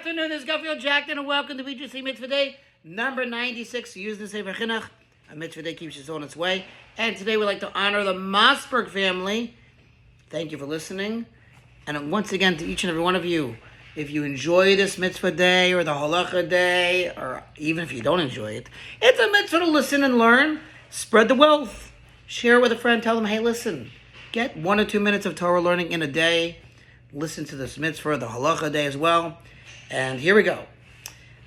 afternoon, this is Garfield Jackson, and welcome to BJC Mitzvah Day, number 96, using the Sefer Hachinuch. A Mitzvah Day keeps us on its way. And today we'd like to honor the Mossberg family. Thank you for listening. And once again, to each and every one of you, if you enjoy this Mitzvah Day, or the Halacha Day, or even if you don't enjoy it, it's a mitzvah to listen and learn. Spread the wealth. Share it with a friend. Tell them, hey, listen, get 1 or 2 minutes of Torah learning in a day. Listen to this mitzvah, the Halacha Day as well. And here we go.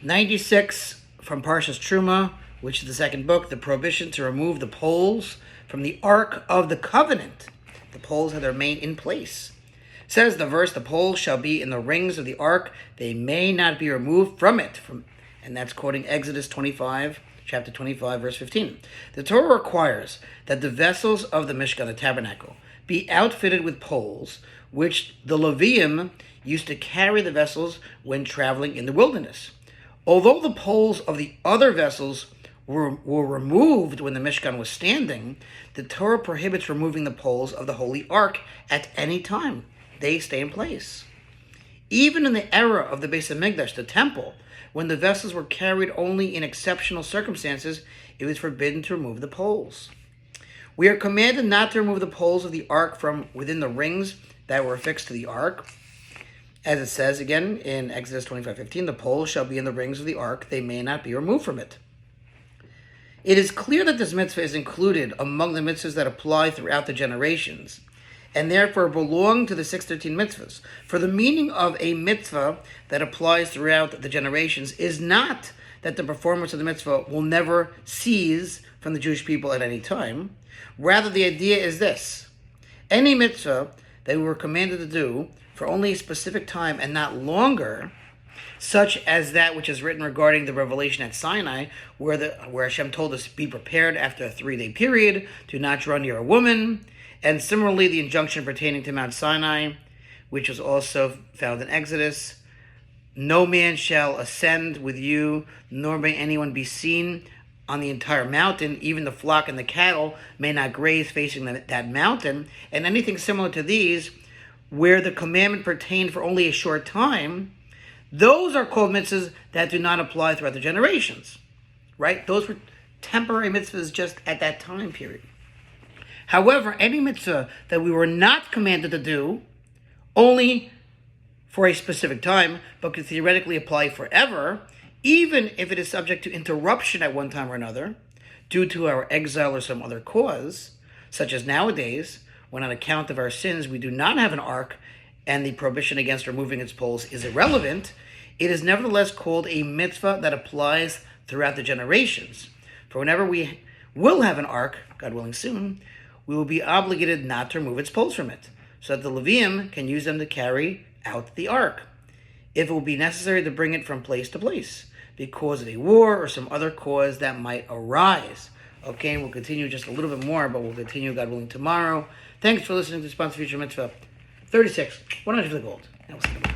96 from Parshas Truma, which is the second book, the prohibition to remove the poles from the Ark of the Covenant. The poles had to remain in place. Says the verse, the poles shall be in the rings of the Ark. They may not be removed from it. And that's quoting Exodus 25, chapter 25, verse 15. The Torah requires that the vessels of the Mishkan, the tabernacle, be outfitted with poles, which the Levium used to carry the vessels when traveling in the wilderness. Although the poles of the other vessels were removed when the Mishkan was standing, the Torah prohibits removing the poles of the Holy Ark at any time. They stay in place. Even in the era of the Beis HaMikdash, the temple, when the vessels were carried only in exceptional circumstances, it was forbidden to remove the poles. We are commanded not to remove the poles of the ark from within the rings that were affixed to the ark. As it says again in Exodus 25:15, the poles shall be in the rings of the ark, they may not be removed from it. It is clear that this mitzvah is included among the mitzvahs that apply throughout the generations, and therefore belong to the 613 mitzvahs. For the meaning of a mitzvah that applies throughout the generations is not that the performance of the mitzvah will never cease from the Jewish people at any time. Rather, the idea is this: any mitzvah that we were commanded to do for only a specific time and not longer, such as that which is written regarding the revelation at Sinai, where Hashem told us, be prepared after a 3-day period, do not draw near a woman, and similarly the injunction pertaining to Mount Sinai, which was also found in Exodus, no man shall ascend with you, nor may anyone be seen on the entire mountain, even the flock and the cattle may not graze facing that mountain, and anything similar to these, where the commandment pertained for only a short time, those are called mitzvahs that do not apply throughout the generations, right? Those were temporary mitzvahs just at that time period. However, any mitzvah that we were not commanded to do only for a specific time, but could theoretically apply forever, even if it is subject to interruption at one time or another, due to our exile or some other cause, such as nowadays, when on account of our sins we do not have an ark and the prohibition against removing its poles is irrelevant, it is nevertheless called a mitzvah that applies throughout the generations. For whenever we will have an ark, God willing soon, we will be obligated not to remove its poles from it, so that the Levium can use them to carry out the ark, if it will be necessary to bring it from place to place, because of a war or some other cause that might arise. Okay, we'll continue just a little bit more, but we'll continue, God willing, tomorrow. Thanks for listening to Sponsor Future Mitzvah 36, 100 for the gold. Now we'll see you.